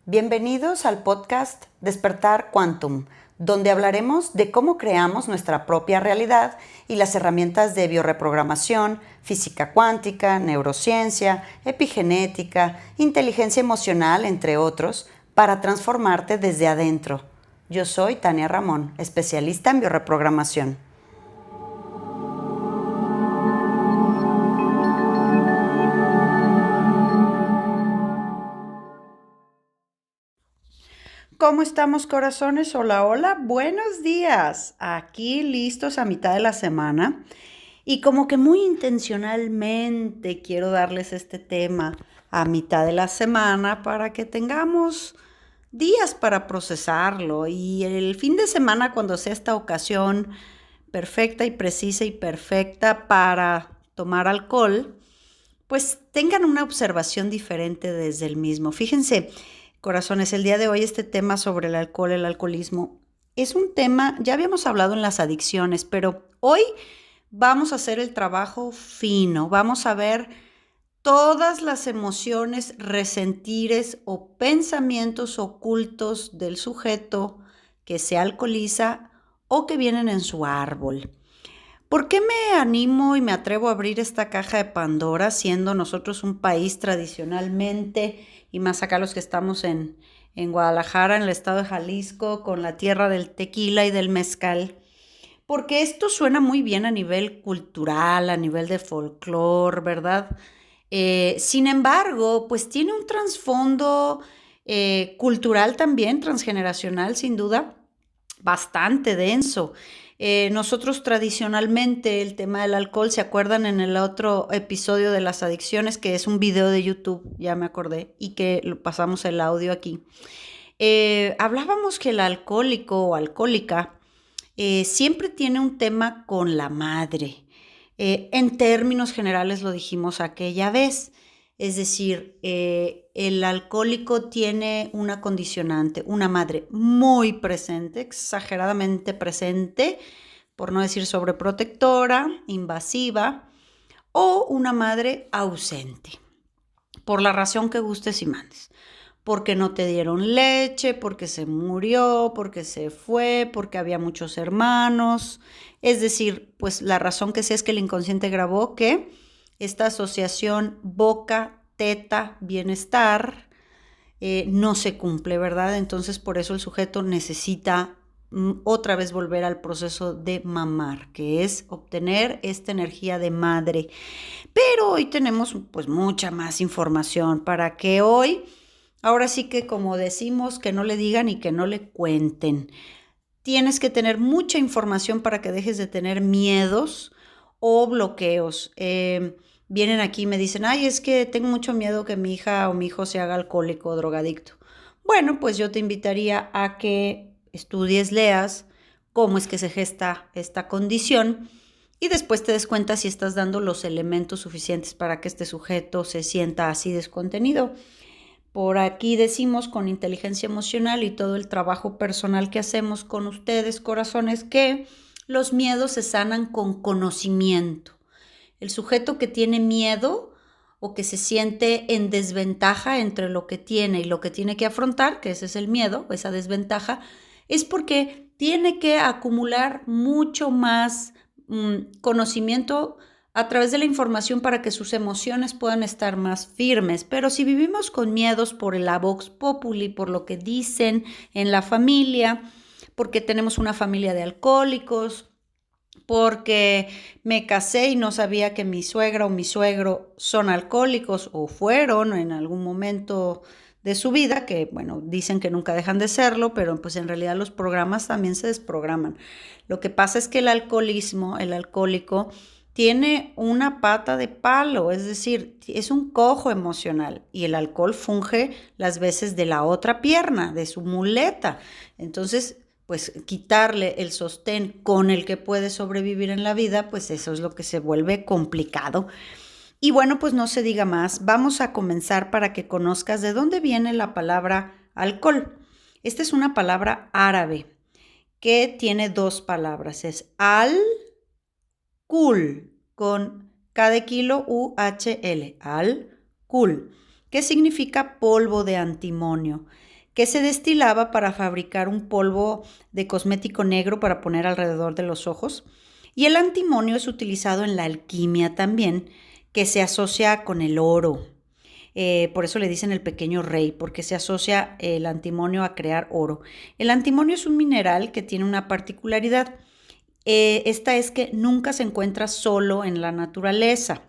Bienvenidos al podcast Despertar Quantum, donde hablaremos de cómo creamos nuestra propia realidad y las herramientas de bioreprogramación, física cuántica, neurociencia, epigenética, inteligencia emocional, entre otros, para transformarte desde adentro. Yo soy Tania Ramón, especialista en bioreprogramación. ¿Cómo estamos, corazones? Hola, hola, buenos días. Aquí listos a mitad de la semana y como que muy intencionalmente quiero darles este tema a mitad de la semana para que tengamos días para procesarlo y el fin de semana, cuando sea esta ocasión perfecta y precisa y perfecta para tomar alcohol, pues tengan una observación diferente desde el mismo. Fíjense, corazones, el día de hoy este tema sobre el alcohol, el alcoholismo, es un tema, ya habíamos hablado en las adicciones, pero hoy vamos a hacer el trabajo fino, vamos a ver todas las emociones, resentires o pensamientos ocultos del sujeto que se alcoholiza o que vienen en su árbol. ¿Por qué me animo y me atrevo a abrir esta caja de Pandora, siendo nosotros un país tradicionalmente, y más acá los que estamos en Guadalajara, en el estado de Jalisco, con la tierra del tequila y del mezcal? Porque esto suena muy bien a nivel cultural, a nivel de folclore, ¿verdad? Sin embargo, pues tiene un trasfondo cultural también, transgeneracional, sin duda, bastante denso. Nosotros tradicionalmente el tema del alcohol, ¿se acuerdan en el otro episodio de las adicciones, que es un video de YouTube, ya me acordé, y que lo pasamos el audio aquí? Hablábamos que el alcohólico o alcohólica siempre tiene un tema con la madre. En términos generales lo dijimos aquella vez. Es decir, el alcohólico tiene una condicionante, una madre muy presente, exageradamente presente, por no decir sobreprotectora, invasiva, o una madre ausente, por la razón que gustes y mandes. Porque no te dieron leche, porque se murió, porque se fue, porque había muchos hermanos. Es decir, pues la razón que sea es que el inconsciente grabó que esta asociación boca, teta, bienestar no se cumple, ¿verdad? Entonces por eso el sujeto necesita otra vez volver al proceso de mamar, que es obtener esta energía de madre. Pero hoy tenemos pues mucha más información para que hoy, ahora sí que como decimos, que no le digan y que no le cuenten. Tienes que tener mucha información para que dejes de tener miedos o bloqueos. Vienen aquí y me dicen, ay, es que tengo mucho miedo que mi hija o mi hijo se haga alcohólico o drogadicto. Bueno, pues yo te invitaría a que estudies, leas cómo es que se gesta esta condición y después te des cuenta si estás dando los elementos suficientes para que este sujeto se sienta así descontenido. Por aquí decimos con inteligencia emocional y todo el trabajo personal que hacemos con ustedes, corazones, que los miedos se sanan con conocimiento. El sujeto que tiene miedo o que se siente en desventaja entre lo que tiene y lo que tiene que afrontar, que ese es el miedo, esa desventaja, es porque tiene que acumular mucho más conocimiento a través de la información para que sus emociones puedan estar más firmes. Pero si vivimos con miedos por la vox populi, por lo que dicen en la familia, porque tenemos una familia de alcohólicos, porque me casé y no sabía que mi suegra o mi suegro son alcohólicos o fueron en algún momento de su vida, que bueno, dicen que nunca dejan de serlo, pero pues en realidad los programas también se desprograman. Lo que pasa es que el alcoholismo, el alcohólico, tiene una pata de palo, es decir, es un cojo emocional y el alcohol funge las veces de la otra pierna, de su muleta. Entonces, pues quitarle el sostén con el que puede sobrevivir en la vida, pues eso es lo que se vuelve complicado. Y bueno, pues no se diga más, vamos a comenzar para que conozcas de dónde viene la palabra alcohol. Esta es una palabra árabe que tiene dos palabras, es al-kul, con K de kilo, U-H-L, al-kul, que significa polvo de antimonio, que se destilaba para fabricar un polvo de cosmético negro para poner alrededor de los ojos. Y el antimonio es utilizado en la alquimia también, que se asocia con el oro. Por eso le dicen el pequeño rey, porque se asocia el antimonio a crear oro. El antimonio es un mineral que tiene una particularidad. Esta es que nunca se encuentra solo en la naturaleza.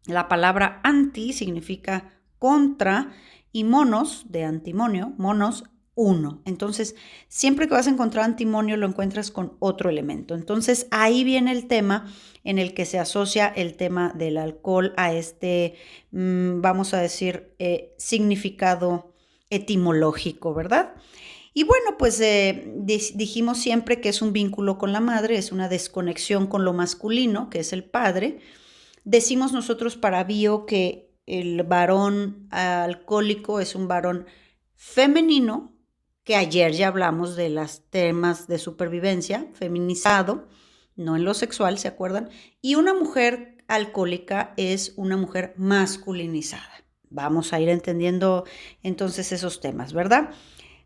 La palabra anti significa contra y monos, de antimonio, monos, uno. Entonces, siempre que vas a encontrar antimonio lo encuentras con otro elemento. Entonces, ahí viene el tema en el que se asocia el tema del alcohol a este, vamos a decir, significado etimológico, ¿verdad? Y bueno, pues dijimos siempre que es un vínculo con la madre, es una desconexión con lo masculino, que es el padre. Decimos nosotros para bio que el varón alcohólico es un varón femenino, que ayer ya hablamos de los temas de supervivencia, feminizado, no en lo sexual, ¿se acuerdan? Y una mujer alcohólica es una mujer masculinizada. Vamos a ir entendiendo entonces esos temas, ¿verdad?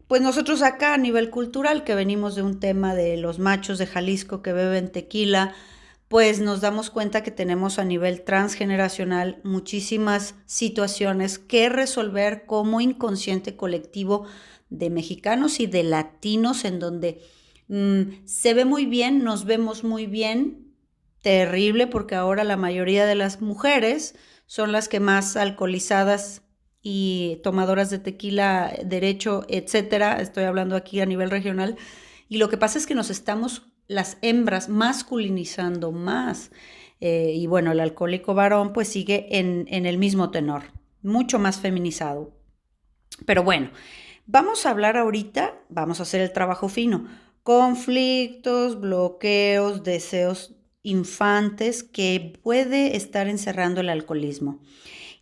Pues nosotros acá a nivel cultural, que venimos de un tema de los machos de Jalisco que beben tequila, pues nos damos cuenta que tenemos a nivel transgeneracional muchísimas situaciones que resolver como inconsciente colectivo de mexicanos y de latinos, en donde se ve muy bien, nos vemos muy bien, terrible, porque ahora la mayoría de las mujeres son las que más alcoholizadas y tomadoras de tequila, derecho, etcétera, estoy hablando aquí a nivel regional, y lo que pasa es que nos estamos, las hembras, masculinizando más, y bueno, el alcohólico varón pues sigue en el mismo tenor, mucho más feminizado. Pero bueno, vamos a hablar ahorita, vamos a hacer el trabajo fino, conflictos, bloqueos, deseos infantes que puede estar encerrando el alcoholismo.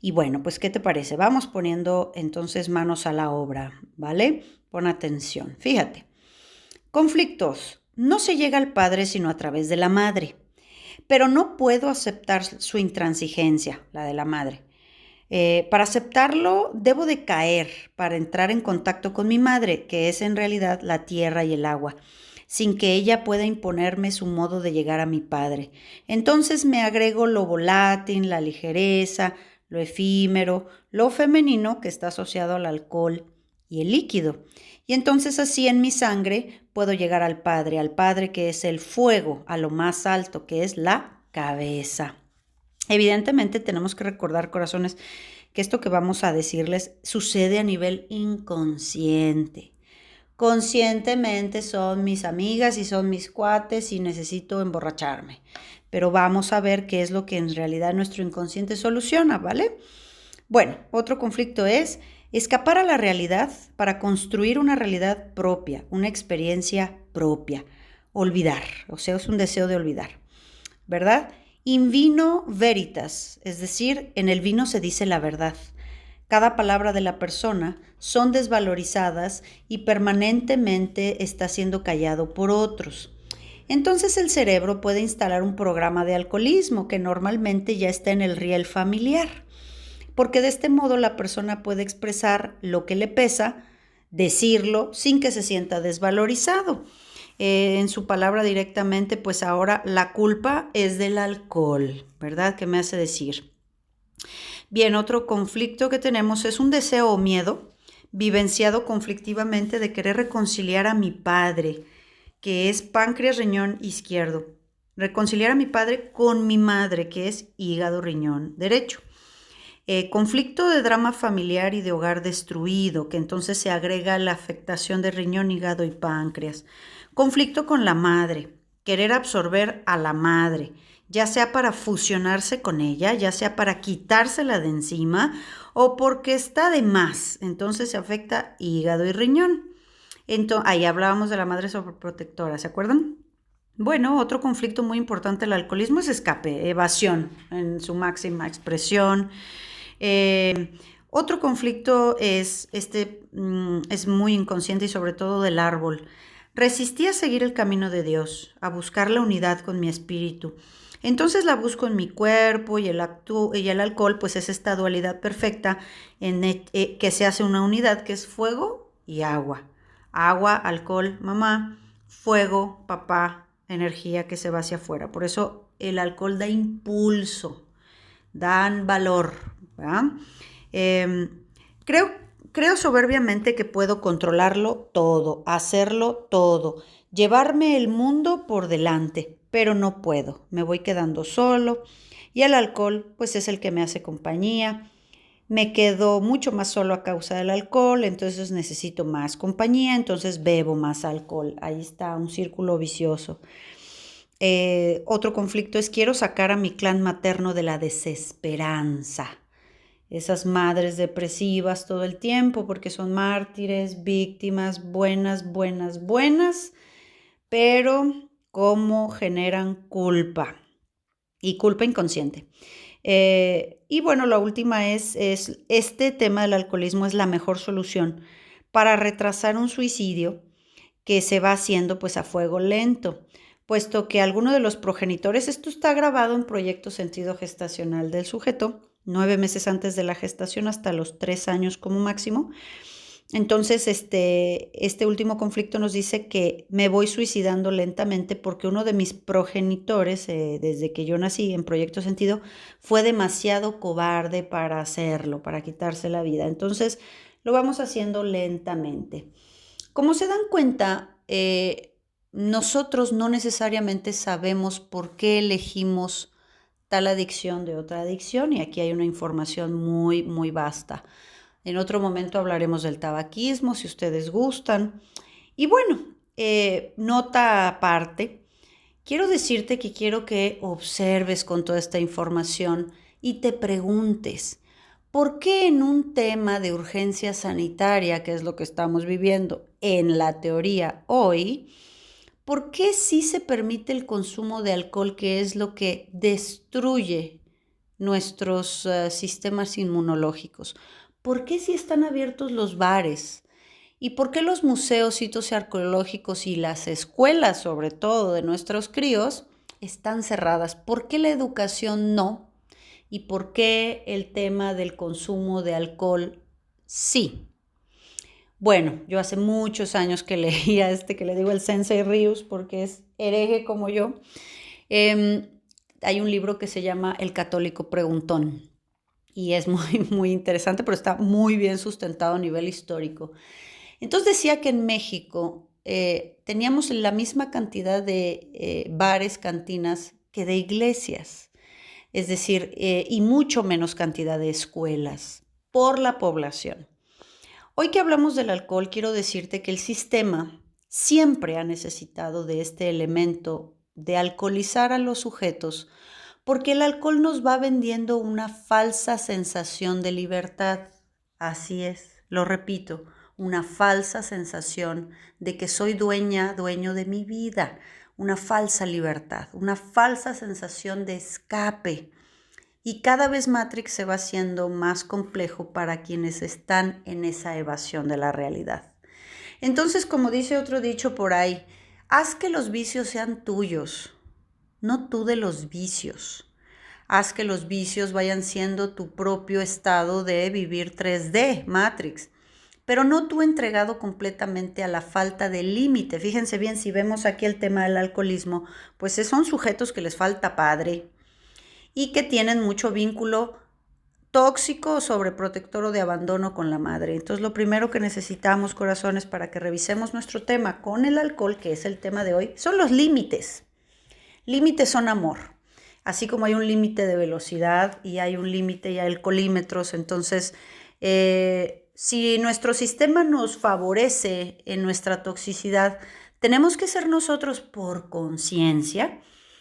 Y bueno, pues, ¿qué te parece? Vamos poniendo entonces manos a la obra, ¿vale? Pon atención. Fíjate, conflictos. No se llega al padre sino a través de la madre, pero no puedo aceptar su intransigencia, la de la madre. Para aceptarlo, debo de caer para entrar en contacto con mi madre, que es en realidad la tierra y el agua, sin que ella pueda imponerme su modo de llegar a mi padre. Entonces me agrego lo volátil, la ligereza, lo efímero, lo femenino que está asociado al alcohol y el líquido. Y entonces así en mi sangre puedo llegar al Padre que es el fuego, a lo más alto, que es la cabeza. Evidentemente tenemos que recordar, corazones, que esto que vamos a decirles sucede a nivel inconsciente. Conscientemente son mis amigas y son mis cuates y necesito emborracharme. Pero vamos a ver qué es lo que en realidad nuestro inconsciente soluciona, ¿vale? Bueno, otro conflicto es escapar a la realidad para construir una realidad propia, una experiencia propia. Olvidar, o sea, es un deseo de olvidar, ¿verdad? In vino veritas, es decir, en el vino se dice la verdad. Cada palabra de la persona son desvalorizadas y permanentemente está siendo callado por otros. Entonces el cerebro puede instalar un programa de alcoholismo que normalmente ya está en el riel familiar, porque de este modo la persona puede expresar lo que le pesa, decirlo sin que se sienta desvalorizado. En su palabra directamente, pues ahora la culpa es del alcohol, ¿verdad? ¿Qué me hace decir? Bien, otro conflicto que tenemos es un deseo o miedo vivenciado conflictivamente de querer reconciliar a mi padre, que es páncreas, riñón izquierdo. Reconciliar a mi padre con mi madre, que es hígado, riñón derecho. Conflicto de drama familiar y de hogar destruido, que entonces se agrega la afectación de riñón, hígado y páncreas. Conflicto con la madre, querer absorber a la madre, ya sea para fusionarse con ella, ya sea para quitársela de encima o porque está de más. Entonces se afecta hígado y riñón. Ahí hablábamos de la madre sobreprotectora, ¿se acuerdan? Bueno, otro conflicto muy importante del alcoholismo es escape, evasión en su máxima expresión. Otro conflicto es es muy inconsciente y sobre todo del árbol. Resistí a seguir el camino de Dios, a buscar la unidad con mi espíritu. Entonces la busco en mi cuerpo y el alcohol pues es esta dualidad perfecta que se hace una unidad que es fuego y agua. Agua, alcohol, mamá, fuego, papá, energía que se va hacia afuera. Por eso el alcohol da impulso, dan valor, ¿verdad? Eh, creo, creo soberbiamente que puedo controlarlo todo, hacerlo todo, llevarme el mundo por delante, pero no puedo, me voy quedando solo y el alcohol pues es el que me hace compañía. Me quedo mucho más solo a causa del alcohol, entonces necesito más compañía, entonces bebo más alcohol. Ahí está un círculo vicioso. Otro conflicto es quiero sacar a mi clan materno de la desesperanza. Esas madres depresivas todo el tiempo porque son mártires, víctimas, buenas, buenas, buenas, pero cómo generan culpa y culpa inconsciente. Y bueno, la última es este tema del alcoholismo es la mejor solución para retrasar un suicidio que se va haciendo pues a fuego lento, puesto que alguno de los progenitores, esto está grabado en proyecto sentido gestacional del sujeto, 9 meses antes de la gestación hasta los 3 años como máximo. Entonces, este último conflicto nos dice que me voy suicidando lentamente porque uno de mis progenitores, desde que yo nací en Proyecto Sentido, fue demasiado cobarde para hacerlo, para quitarse la vida. Entonces, lo vamos haciendo lentamente. Como se dan cuenta, nosotros no necesariamente sabemos por qué elegimos tal adicción de otra adicción y aquí hay una información muy, muy vasta. En otro momento hablaremos del tabaquismo, si ustedes gustan. Y bueno, nota aparte, quiero decirte que quiero que observes con toda esta información y te preguntes, ¿por qué en un tema de urgencia sanitaria, que es lo que estamos viviendo en la teoría hoy, por qué sí se permite el consumo de alcohol, que es lo que destruye nuestros sistemas inmunológicos? ¿Por qué sí están abiertos los bares? ¿Y por qué los museos, sitios arqueológicos y las escuelas, sobre todo de nuestros críos, están cerradas? ¿Por qué la educación no? ¿Y por qué el tema del consumo de alcohol sí? Bueno, yo hace muchos años que leía que le digo el Sensei Rius porque es hereje como yo. Eh, Hay un libro que se llama El Católico Preguntón y es muy, muy interesante, pero está muy bien sustentado a nivel histórico. Entonces decía que en México teníamos la misma cantidad de bares, cantinas que de iglesias, es decir, y mucho menos cantidad de escuelas por la población. Hoy que hablamos del alcohol, quiero decirte que el sistema siempre ha necesitado de este elemento de alcoholizar a los sujetos porque el alcohol nos va vendiendo una falsa sensación de libertad. Así es, lo repito, una falsa sensación de que soy dueña, dueño de mi vida, una falsa libertad, una falsa sensación de escape. Y cada vez Matrix se va haciendo más complejo para quienes están en esa evasión de la realidad. Entonces, como dice otro dicho por ahí, haz que los vicios sean tuyos, no tú de los vicios. Haz que los vicios vayan siendo tu propio estado de vivir 3D, Matrix, pero no tú entregado completamente a la falta de límite. Fíjense bien, si vemos aquí el tema del alcoholismo, pues son sujetos que les falta padre y que tienen mucho vínculo tóxico, sobreprotector o de abandono con la madre. Entonces, lo primero que necesitamos, corazones, para que revisemos nuestro tema con el alcohol, que es el tema de hoy, son los límites. Límites son amor. Así como hay un límite de velocidad y hay un límite y hay alcoholímetros, entonces, si nuestro sistema nos favorece en nuestra toxicidad, tenemos que ser nosotros por conciencia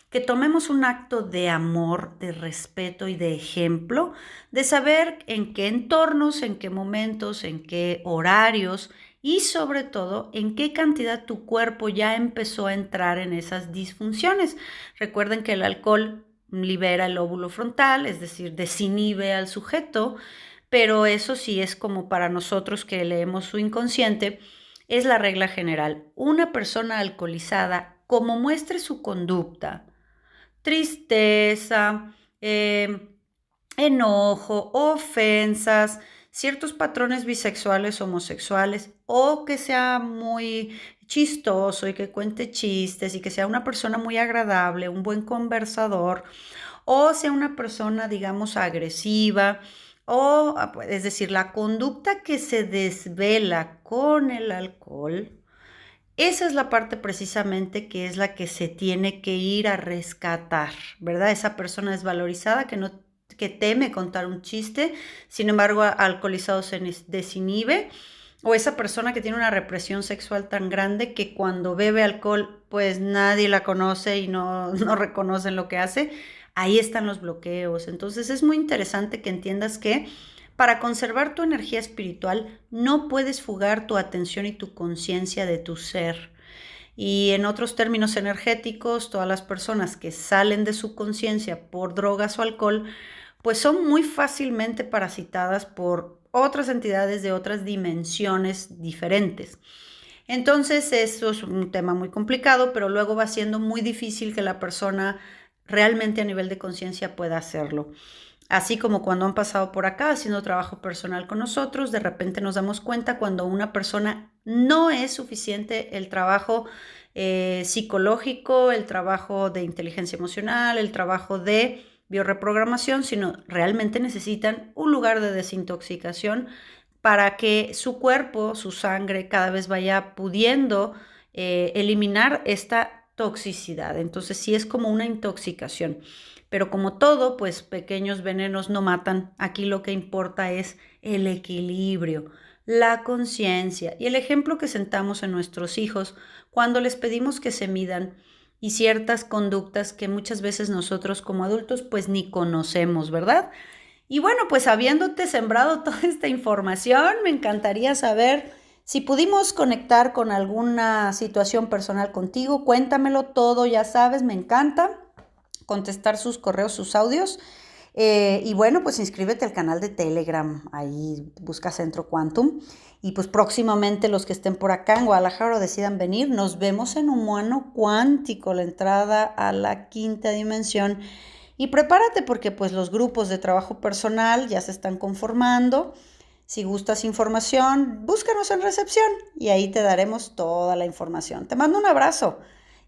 que tomemos un acto de amor, de respeto y de ejemplo, de saber en qué entornos, en qué momentos, en qué horarios y sobre todo en qué cantidad tu cuerpo ya empezó a entrar en esas disfunciones. Recuerden que el alcohol libera el lóbulo frontal, es decir, desinhibe al sujeto, pero eso sí es como para nosotros que leemos su inconsciente, es la regla general. Una persona alcoholizada, como muestre su conducta, tristeza, enojo, ofensas, ciertos patrones bisexuales, homosexuales, o que sea muy chistoso y que cuente chistes y que sea una persona muy agradable, un buen conversador, o sea una persona, digamos, agresiva, o, es decir, la conducta que se desvela con el alcohol. Esa es la parte precisamente que es la que se tiene que ir a rescatar, ¿verdad? Esa persona desvalorizada que teme contar un chiste, sin embargo, alcoholizado se desinhibe, o esa persona que tiene una represión sexual tan grande que cuando bebe alcohol, pues nadie la conoce y no reconocen lo que hace. Ahí están los bloqueos. Entonces es muy interesante que entiendas que para conservar tu energía espiritual, no puedes fugar tu atención y tu conciencia de tu ser. Y en otros términos energéticos, todas las personas que salen de su conciencia por drogas o alcohol, pues son muy fácilmente parasitadas por otras entidades de otras dimensiones diferentes. Entonces, eso es un tema muy complicado, pero luego va siendo muy difícil que la persona realmente a nivel de conciencia pueda hacerlo. Así como cuando han pasado por acá haciendo trabajo personal con nosotros, de repente nos damos cuenta cuando una persona no es suficiente el trabajo psicológico, el trabajo de inteligencia emocional, el trabajo de biorreprogramación, sino realmente necesitan un lugar de desintoxicación para que su cuerpo, su sangre, cada vez vaya pudiendo eliminar esta toxicidad. Entonces sí es como una intoxicación. Pero como todo, pues pequeños venenos no matan. Aquí lo que importa es el equilibrio, la conciencia y el ejemplo que sentamos en nuestros hijos cuando les pedimos que se midan y ciertas conductas que muchas veces nosotros como adultos pues ni conocemos, ¿verdad? Y bueno, pues habiéndote sembrado toda esta información, me encantaría saber si pudimos conectar con alguna situación personal contigo. Cuéntamelo todo, ya sabes, me encanta contestar sus correos, sus audios. Y bueno, pues inscríbete al canal de Telegram, ahí busca Centro Quantum. Y pues próximamente los que estén por acá en Guadalajara o decidan venir, nos vemos en Humano Cuántico, la entrada a la quinta dimensión. Y prepárate porque pues los grupos de trabajo personal ya se están conformando. Si gustas información, búscanos en recepción y ahí te daremos toda la información. Te mando un abrazo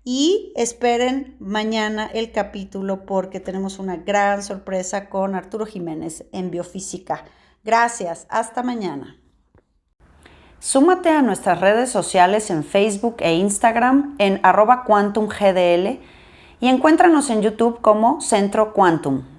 y esperen mañana el capítulo porque tenemos una gran sorpresa con Arturo Jiménez en Biofísica. Gracias, hasta mañana. Súmate a nuestras redes sociales en Facebook e Instagram en @QuantumGDL y encuéntranos en YouTube como Centro Quantum.